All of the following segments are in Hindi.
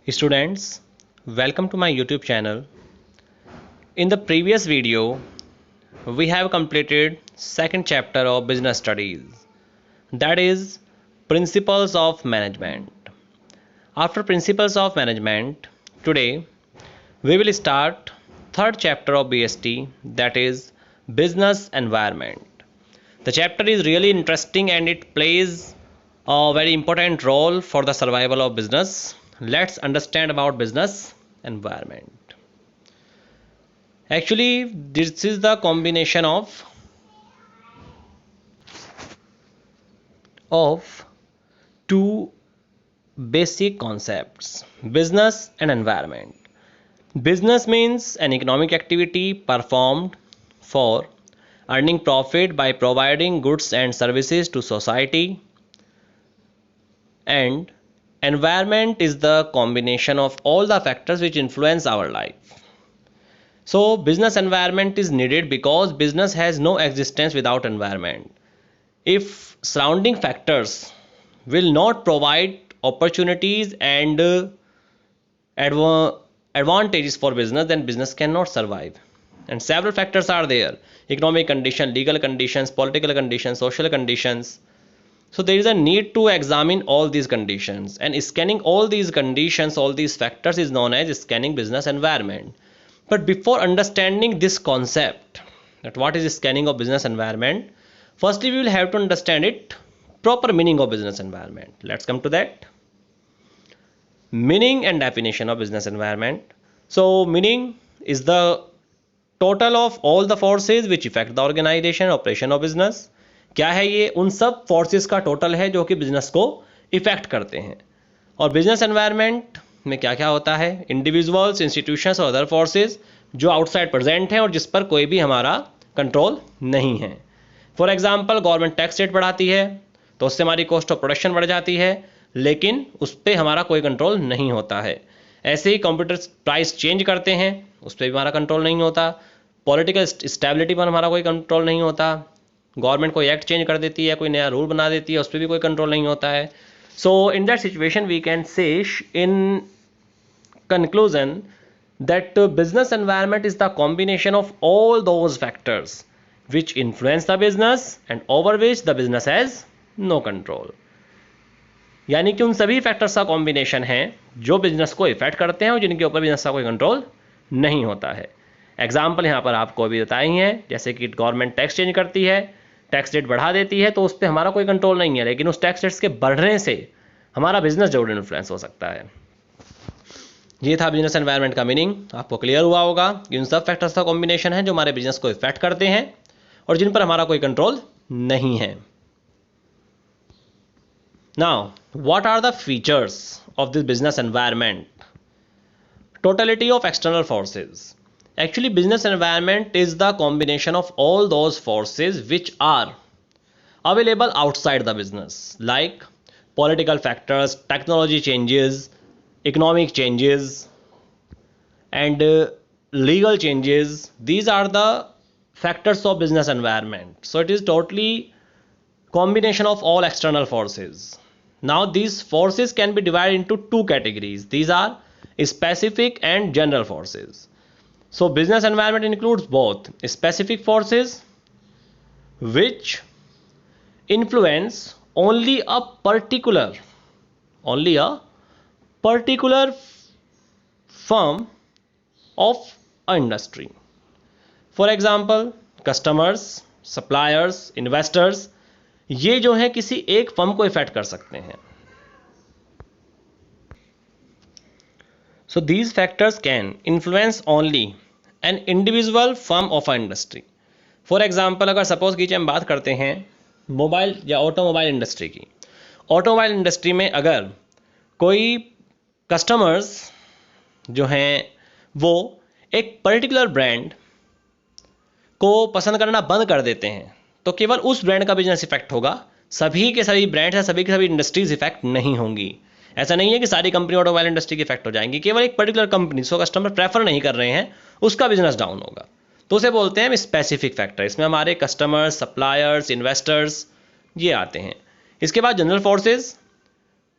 Students, welcome to my YouTube channel. In the previous video, we have completed second chapter of business studies, that is principles of management. After principles of management, today we will start third chapter of BST, that is business environment. The chapter is really interesting and it plays a very important role for the survival of business. Let's understand about business environment. Actually, this is the combination of two basic concepts, business and environment. Business means an economic activity performed for earning profit by providing goods and services to society, and environment is the combination of all the factors which influence our life. So business environment is needed because business has no existence without environment. If surrounding factors will not provide opportunities and advantages for business, then business cannot survive. And several factors are there: economic condition, legal conditions, political conditions, social conditions. So there is a need to examine all these conditions, and scanning all these conditions, all these factors is known as scanning business environment. But before understanding this concept, that what is scanning of business environment, firstly we will have to understand it proper meaning of business environment. Let's come to that. Meaning and definition of business environment. So meaning is the total of all the forces which affect the organization operation of business. क्या है ये? उन सब फोर्सेस का टोटल है जो कि बिजनेस को इफेक्ट करते हैं. और बिजनेस एनवायरनमेंट में क्या क्या होता है? इंडिविजुअल्स, इंस्टीट्यूशंस और अदर फोर्सेस जो आउटसाइड प्रेजेंट हैं और जिस पर कोई भी हमारा कंट्रोल नहीं है. For example, government tax rate बढ़ाती है तो उससे हमारी कॉस्ट ऑफ प्रोडक्शन बढ़ जाती है, लेकिन उस पर हमारा कोई कंट्रोल नहीं होता है. ऐसे ही कंप्यूटर प्राइस चेंज करते हैं, उस पर भी हमारा कंट्रोल नहीं होता. पॉलिटिकल स्टेबिलिटी पर हमारा कोई कंट्रोल नहीं होता. गवर्नमेंट कोई एक्ट चेंज कर देती है, कोई नया रूल बना देती है, उस पर भी कोई कंट्रोल नहीं होता है. So in that situation we can say in conclusion that business environment is the combination of all those factors which influence the business and over which the business has no control. यानी कि उन सभी फैक्टर्स का कॉम्बिनेशन है जो बिजनेस को इफेक्ट करते हैं और जिनके ऊपर बिजनेस का कोई कंट्रोल नहीं होता है. एग्जाम्पल यहाँ पर आपको अभी बताई हैं, जैसे कि गवर्नमेंट टैक्स चेंज करती है, टैक्स रेट बढ़ा देती है, तो उस पर हमारा कोई कंट्रोल नहीं है, लेकिन उस टैक्स रेट्स के बढ़ने से हमारा बिजनेस जरूर इन्फ्लुएंस हो सकता है. ये था बिजनेस एनवायरनमेंट का मीनिंग. आपको क्लियर हुआ होगा कि उन सब फैक्टर्स का कॉम्बिनेशन है जो हमारे बिजनेस को इफेक्ट करते हैं और जिन पर हमारा कोई कंट्रोल नहीं है. Now what are the features of this business environment? Totality of external forces. Actually, business environment is the combination of all those forces which are available outside the business, like political factors, technology changes, economic changes, and legal changes. These are the factors of business environment. So it is totally combination of all external forces. Now these forces can be divided into two categories. These are specific and general forces. So business environment includes both specific forces which influence only a particular firm of an industry. For example, customers, suppliers, investors, ये जो है किसी एक फर्म को इफेक्ट कर सकते हैं. So these factors can influence only an individual firm of an industry. For example, अगर सपोज कीजिए हम बात करते हैं मोबाइल या ऑटोमोबाइल इंडस्ट्री की. ऑटोमोबाइल इंडस्ट्री में अगर कोई कस्टमर्स जो हैं वो एक पर्टिकुलर ब्रांड को पसंद करना बंद कर देते हैं, तो केवल उस ब्रांड का बिजनेस इफेक्ट होगा, सभी के सभी ब्रांड्स या सभी के सभी इंडस्ट्रीज इफेक्ट नहीं होंगी. ऐसा नहीं है कि सारी कंपनी ऑटोमोबाइल इंडस्ट्री की इफेक्ट हो जाएंगी. केवल एक पर्टिकुलर कंपनी जिसको कस्टमर प्रेफर नहीं कर रहे हैं उसका बिजनेस डाउन होगा, तो उसे बोलते हैं स्पेसिफिक फैक्टर. इसमें हमारे कस्टमर्स, सप्लायर्स, इन्वेस्टर्स ये आते हैं. इसके बाद general forces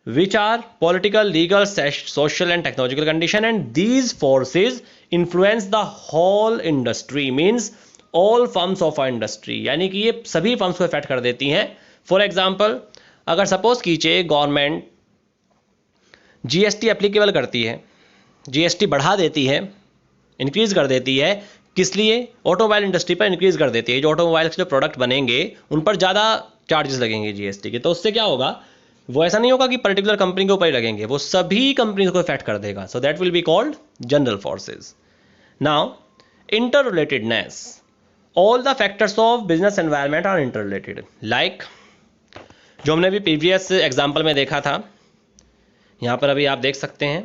which are political, legal, social and technological condition, and these forces influence the whole industry, means all firms of our industry, यानी कि ये सभी फर्म्स को इफेक्ट कर देती हैं. फॉर एग्जाम्पल, अगर सपोज कीजिए गवर्नमेंट जीएसटी एप्लीकेबल करती है, जीएसटी बढ़ा देती है, इंक्रीज कर देती है, किस लिए? ऑटोमोबाइल इंडस्ट्री पर इंक्रीज कर देती है. जो ऑटोमोबाइल के जो प्रोडक्ट बनेंगे उन पर ज़्यादा चार्जेस लगेंगे जीएसटी के. तो उससे क्या होगा? वो ऐसा नहीं होगा कि पर्टिकुलर कंपनी के ऊपर ही लगेंगे, वो सभी कंपनीज को इफेक्ट कर देगा. So that will be called general forces. Now inter relatedness, all the factors of business environment are inter related. Like जो हमने अभी प्रीवियस एग्जाम्पल में देखा था, यहाँ पर अभी आप देख सकते हैं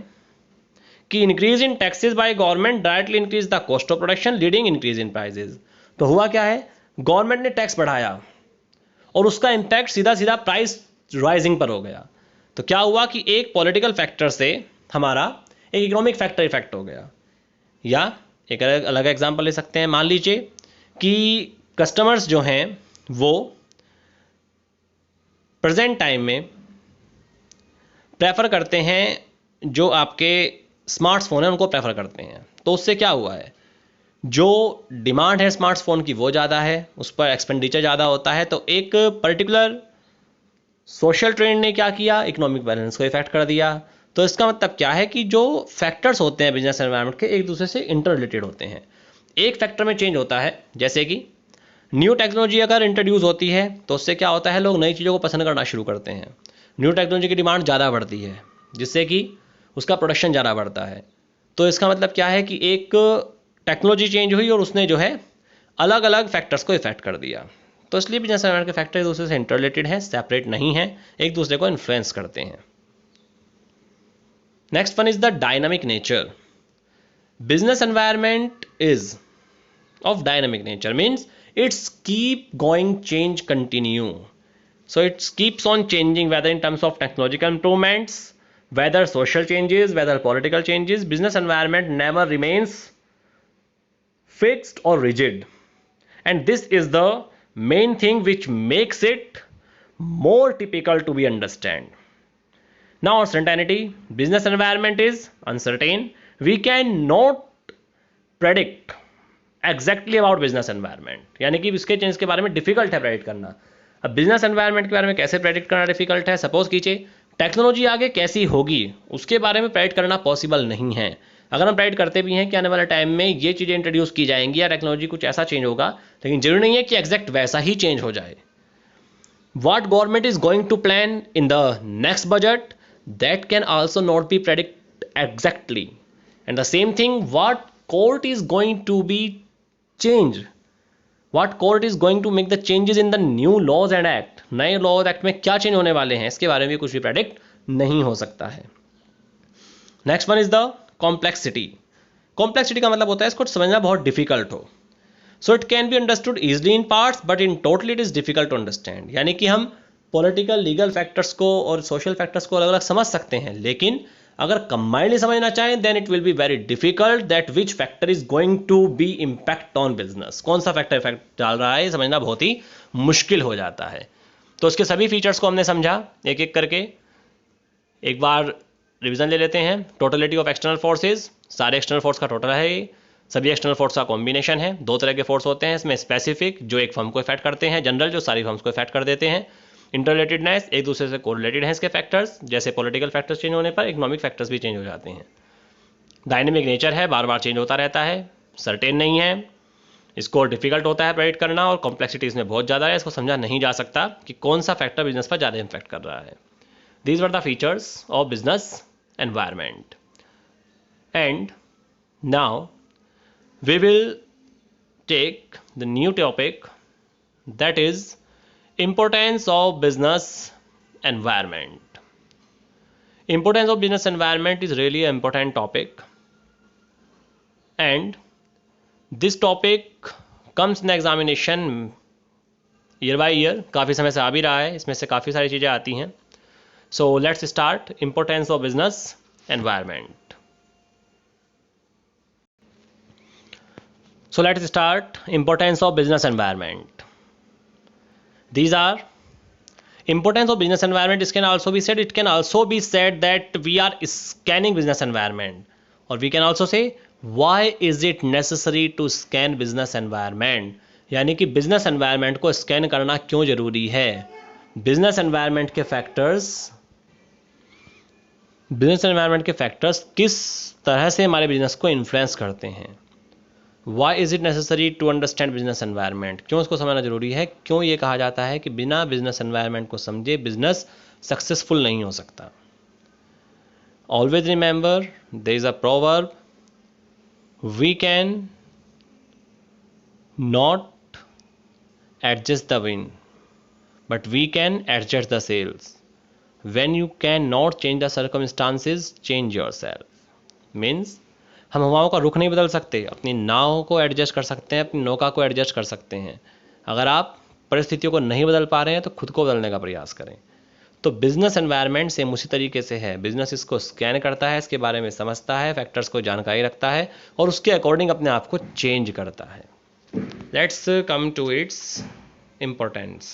कि increase in taxes by government directly increase the cost of production leading increase in prices. तो हुआ क्या है? गवर्नमेंट ने टैक्स बढ़ाया और उसका इंपैक्ट सीधा सीधा प्राइस राइजिंग पर हो गया. तो क्या हुआ कि एक पॉलिटिकल फैक्टर से हमारा एक इकोनॉमिक फैक्टर इफेक्ट हो गया. या एक अलग एग्जांपल ले सकते हैं. मान लीजिए कि कस्टमर्स जो हैं वो प्रेजेंट टाइम में प्रेफर करते हैं, जो आपके स्मार्टफोन है उनको प्रेफर करते हैं. तो उससे क्या हुआ है? जो डिमांड है स्मार्टफोन की वो ज़्यादा है, उस पर एक्सपेंडिचर ज़्यादा होता है. तो एक पर्टिकुलर सोशल ट्रेंड ने क्या किया? इकोनॉमिक बैलेंस को इफेक्ट कर दिया. तो इसका मतलब क्या है कि जो फैक्टर्स होते हैं बिजनेस एनवायरनमेंट के, एक दूसरे से इंटर रिलेटेड होते हैं. एक फैक्टर में चेंज होता है, जैसे कि न्यू टेक्नोलॉजी अगर इंट्रोड्यूस होती है तो उससे क्या होता है? लोग नई चीज़ों को पसंद करना शुरू करते हैं. न्यू टेक्नोलॉजी की डिमांड ज़्यादा बढ़ती है, जिससे कि उसका प्रोडक्शन ज़्यादा बढ़ता है. तो इसका मतलब क्या है कि एक टेक्नोलॉजी चेंज हुई और उसने जो है अलग अलग फैक्टर्स को इफेक्ट कर दिया. तो इसलिए बिजनेस एनवायरनमेंट के फैक्टर एक दूसरे से इंटर रिलेटेड हैं, सेपरेट नहीं हैं, एक दूसरे को इन्फ्लुएंस करते हैं. Next one is the dynamic nature. Business environment is of dynamic nature, means it's keep going change continue. So it keeps on changing, whether in terms of technological improvements, whether social changes, whether political changes. Business environment never remains fixed or rigid, and this is the main thing which makes it more typical to be understand. Now uncertainty, business environment is uncertain, we cannot predict exactly about business environment, यानी कि इसके चेंज के बारे में डिफिकल्ट है प्रेडिक्ट करना. अब बिजनेस एनवायरनमेंट के बारे में कैसे प्रेडिक्ट करना डिफिकल्ट है? सपोज कीजिए टेक्नोलॉजी आगे कैसी होगी उसके बारे में प्रेडिक्ट करना पॉसिबल नहीं है. अगर हम प्रेडिक्ट करते भी हैं कि आने वाले टाइम में ये चीज़ें इंट्रोड्यूस की जाएंगी या टेक्नोलॉजी कुछ ऐसा चेंज होगा, लेकिन जरूरी नहीं है कि एग्जैक्ट वैसा ही चेंज हो जाए. what government is going to plan in the next budget, that can also not be predict exactly. And the same thing, what court is going to be changed, what court is going to make the changes in the new laws and act, नए लॉज एक्ट में क्या चेंज होने वाले हैं, इसके बारे में कुछ भी प्रेडिक्ट नहीं हो सकता है. Next one is the complexity. Complexity का मतलब होता है इसको समझना बहुत डिफिकल्ट हो. So it can be understood easily in parts but in total it is difficult to understand. यानी कि हम पॉलिटिकल लीगल फैक्टर्स को और सोशल फैक्टर्स को अलग अलग समझ सकते हैं, लेकिन अगर कंबाइंडली समझना चाहें then it will be very difficult that which factor is going to be impact on business. कौन सा फैक्टर इफेक्ट डाल रहा है समझना बहुत ही मुश्किल हो जाता है. तो इसके सभी फीचर्स को हमने समझा एक एक करके. एक बार रिवीजन ले लेते हैं. टोटलिटी ऑफ एक्सटर्नल फोर्सेज, सारे एक्सटर्नल फोर्स का टोटल है ये. सभी एक्सटर्नल फोर्स का कॉम्बिनेशन है. दो तरह के फोर्स होते हैं इसमें, स्पेसिफिक जो एक फर्म को इफेक्ट करते हैं, जनरल जो सारी फर्म्स को इफेक्ट कर देते हैं. इंटररिलेटेडनेस, एक दूसरे से कोरिलेटेड है इसके फैक्टर्स, जैसे पॉलिटिकल फैक्टर्स चेंज होने पर इकोनॉमिक फैक्टर्स भी चेंज हो जाते हैं. डायनेमिक नेचर है, बार बार चेंज होता रहता है, सर्टेन नहीं है, इसको डिफिकल्ट होता है प्रेडिक्ट करना, और कॉम्प्लेक्सिटी इसमें बहुत ज़्यादा है, इसको समझा नहीं जा सकता कि कौन सा फैक्टर बिजनेस पर ज़्यादा इम्पैक्ट कर रहा है. These were the features of business environment. And now we will take the new topic, that is importance of business environment. Importance of business environment is really an important topic, and this topic comes in examination year by year. काफ़ी समय से आ भी रहा है, इसमें से काफ़ी सारी चीज़ें आती हैं. So let's start importance of business environment. So let's start importance of business environment. These are Importance of business environment, this can also be said, it can also be said that we are scanning business environment, or we can also say why is it necessary to scan business environment, यानी कि business environment को scan करना क्यों जरूरी है. business environment के factors किस तरह से हमारे बिजनेस को इन्फ्लुएंस करते हैं. Why is it necessary to understand business environment? क्यों इसको समझना जरूरी है, क्यों ये कहा जाता है कि बिना बिजनेस एनवायरनमेंट को समझे बिजनेस सक्सेसफुल नहीं हो सकता. Always remember, there is a proverb, we can not adjust the wind, but we can adjust the sails. When you cannot change the circumstances, change yourself. Means हम हवाओं का रुख नहीं बदल सकते, अपनी नाव को एडजस्ट कर सकते हैं, अपनी नौका को एडजस्ट कर सकते हैं. अगर आप परिस्थितियों को नहीं बदल पा रहे हैं तो खुद को बदलने का प्रयास करें. तो बिजनेस एनवायरनमेंट सेम उसी तरीके से है. बिजनेस इसको स्कैन करता है, इसके बारे में समझता है, फैक्टर्स को जानकारी रखता है और उसके अकॉर्डिंग अपने आप को चेंज करता है. Let's come to its importance.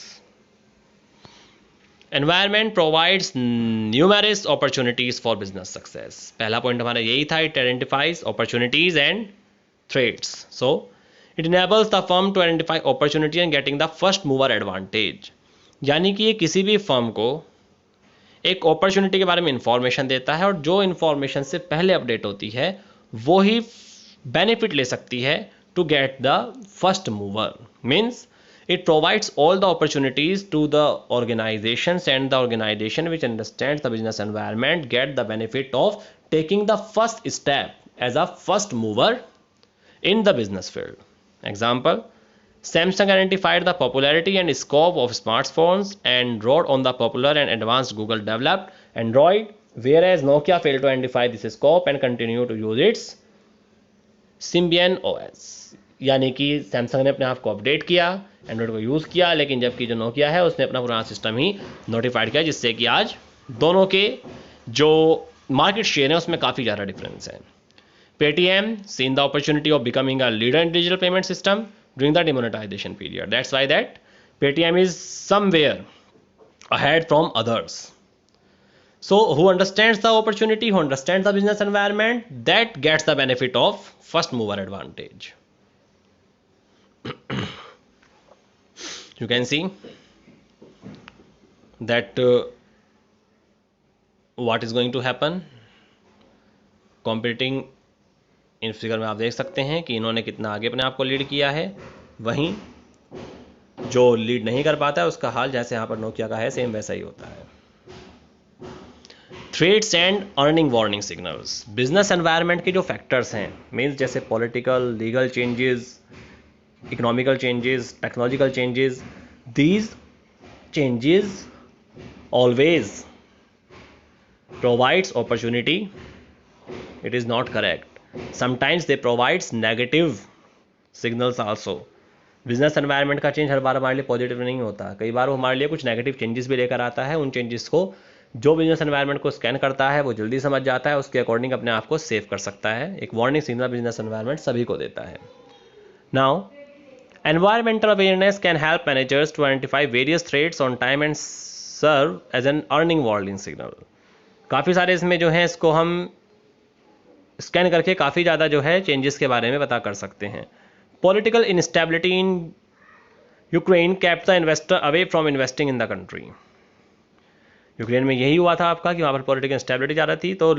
Environment provides numerous opportunities for business success. पहला पॉइंट हमारा यही था, it identifies opportunities and threats. So it enables the firm to identify opportunity and getting the first mover advantage. यानी कि ये किसी भी फर्म को एक अपॉर्चुनिटी के बारे में इंफॉर्मेशन देता है और जो इंफॉर्मेशन से पहले अपडेट होती है वो ही बेनिफिट ले सकती है to get the first mover. Means it provides all the opportunities to the organizations, and the organization which understands the business environment get the benefit of taking the first step as a first mover in the business field. Example, Samsung identified the popularity and scope of smartphones and rode on the popular and advanced Google developed Android, whereas Nokia failed to identify this scope and continue to use its Symbian OS. यानी कि सैमसंग ने अपने आप को अपडेट किया, एंड्रॉयड को यूज़ किया, लेकिन जबकि जो नोकिया है उसने अपना पुराना सिस्टम ही नोटिफाइड किया, जिससे कि आज दोनों के जो मार्केट शेयर है उसमें काफ़ी ज़्यादा डिफरेंस है. Paytm seen the opportunity of becoming a leader in digital payment system during the demonetisation period. That's why that Paytm is somewhere ahead from others. So who understands the opportunity, who understands the business environment, that gets the benefit of first mover advantage. You can see that what is going to happen. Competing in figure में आप देख सकते हैं कि इन्होंने कितना आगे अपने आप को लीड किया है, वहीं जो लीड नहीं कर पाता है उसका हाल जैसे यहाँ पर नोकिया का है सेम वैसा ही होता है. Threats and earning warning signals. Business environment के जो फैक्टर्स हैं, मीन्स जैसे political, legal changes, economical changes, technological changes, these changes always provides opportunity. It is not correct. Sometimes they provides negative signals also. Business environment का चेंज हर बार हमारे लिए पॉजिटिव नहीं होता, कई बार वो हमारे लिए कुछ नेगेटिव चेंजेस भी लेकर आता है. उन चेंजेस को जो बिजनेस एनवायरनमेंट को स्कैन करता है वो जल्दी समझ जाता है, उसके अकॉर्डिंग अपने आप को सेव कर सकता है. एक वार्निंग सिग्नल बिजनेस एनवायरनमेंट सभी को देता है. Now environmental awareness can help managers to identify various threats on time and serve as an earning warning signal. काफ़ी सारे इसमें जो है इसको हम स्कैन करके काफ़ी ज़्यादा जो है चेंजेस के बारे में पता कर सकते हैं. Political instability in Ukraine kept the investor away from investing in the country. Ukraine में यही हुआ था आपका कि वहाँ पर पॉलिटिकल इंस्टेबिलिटी ज़्यादा थी, तो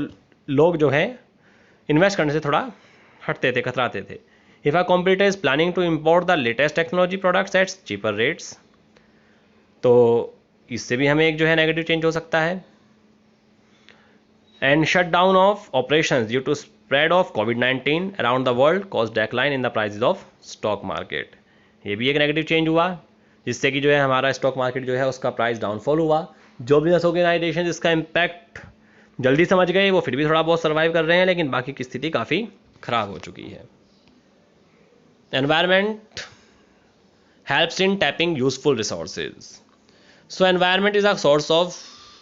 लोग जो है इन्वेस्ट करने से थोड़ा हटते थे, कतराते थे. If a competitor is planning to import the latest technology products at cheaper rates, तो इससे भी हमें एक जो है नेगेटिव चेंज हो सकता है. And shutdown of operations due to spread of COVID-19 around the world caused decline in the prices of stock market. ये भी एक नेगेटिव चेंज हुआ, जिससे कि जो है हमारा स्टॉक मार्केट जो है उसका प्राइस डाउनफॉल हुआ. जो बिजनेस ऑर्गेनाइजेशन जिसका इम्पैक्ट जल्दी समझ गए वो फिर भी थोड़ा बहुत सर्वाइव कर रहे हैं, लेकिन बाकी की स्थिति काफ़ी ख़राब हो चुकी है. Environment helps in tapping useful resources. So environment is a source of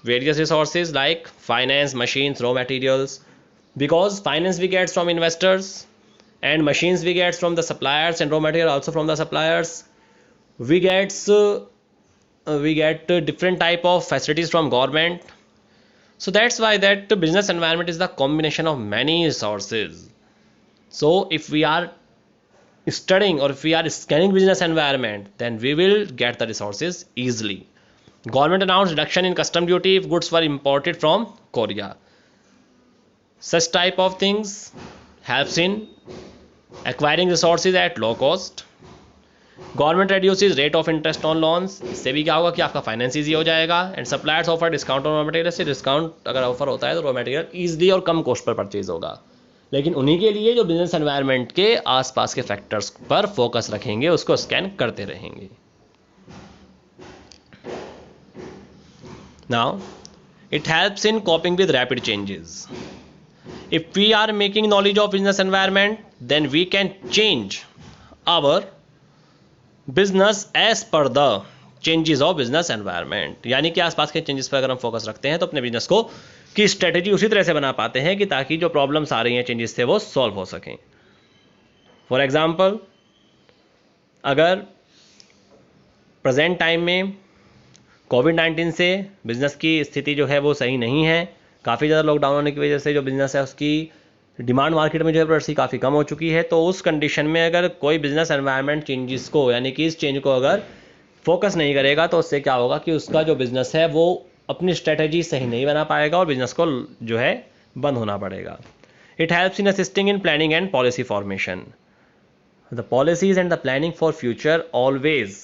various resources like finance, machines, raw materials, because finance we get from investors and machines we get from the suppliers and raw material also from the suppliers. We get we get different type of facilities from government. So that's why that business environment is the combination of many resources. So if we are studying or if we are scanning business environment, then we will get the resources easily. Government announced reduction in custom duty if goods were imported from Korea. Such type of things helps in acquiring resources at low cost. Government reduces rate of interest on loans, इससे भी क्या होगा कि आपका फाइनेंस ईजी हो जाएगा. And suppliers offer discount on raw material, से डिस्काउंट अगर ऑफर होता है तो रॉ मटेरियल ईजिली और कम कॉस्ट पर परचेज होगा. लेकिन उन्हीं के लिए जो बिजनेस एनवायरनमेंट के आसपास के फैक्टर्स पर फोकस रखेंगे, उसको स्कैन करते रहेंगे. Now it helps in कॉपिंग with rapid changes. If we are making knowledge of business environment, then we can change our business as per the changes of business environment. यानी कि आसपास के चेंजेस पर अगर हम फोकस रखते हैं तो अपने बिजनेस को की स्ट्रेटेजी उसी तरह से बना पाते हैं कि ताकि जो प्रॉब्लम्स आ रही हैं चेंजेस से वो सॉल्व हो सकें. फॉर एग्जाम्पल, अगर प्रेजेंट टाइम में कोविड-19 से बिजनेस की स्थिति जो है वो सही नहीं है, काफ़ी ज़्यादा लॉकडाउन होने की वजह से जो बिज़नेस है उसकी डिमांड मार्केट में जो है प्रोडक्ट्स की काफ़ी कम हो चुकी है. तो उस कंडीशन में अगर कोई बिजनेस एनवायरनमेंट चेंजेस को, यानी कि इस चेंज को अगर फोकस नहीं करेगा, तो उससे क्या होगा कि उसका जो बिज़नेस है वो अपनी स्ट्रेटजी सही नहीं बना पाएगा और बिज़नेस को जो है बंद होना पड़ेगा. It helps in assisting in planning and policy formation. The policies and the planning for future always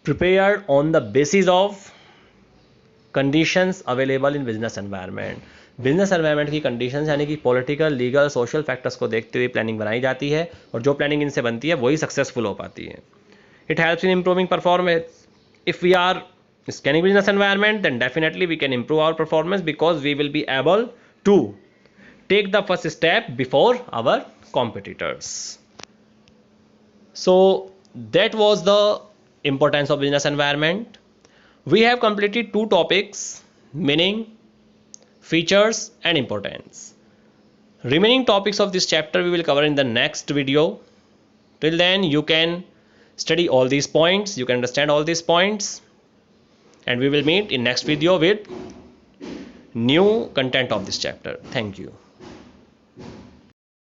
prepared on the basis of conditions available in business environment. Business environment की कंडीशंस यानी कि पॉलिटिकल, लीगल, सोशल फैक्टर्स को देखते हुए प्लानिंग बनाई जाती है और जो प्लानिंग इनसे बनती है वही सक्सेसफुल हो पाती है. It helps in improving performance. If we are scanning business environment, then definitely we can improve our performance because we will be able to take the first step before our competitors. So that was the importance of business environment. We have completed 2 topics: meaning, features and importance. Remaining topics of this chapter we will cover in the next video. Till then you can study all these points, you can understand all these points, and we will meet in next video with new content of this chapter. Thank you.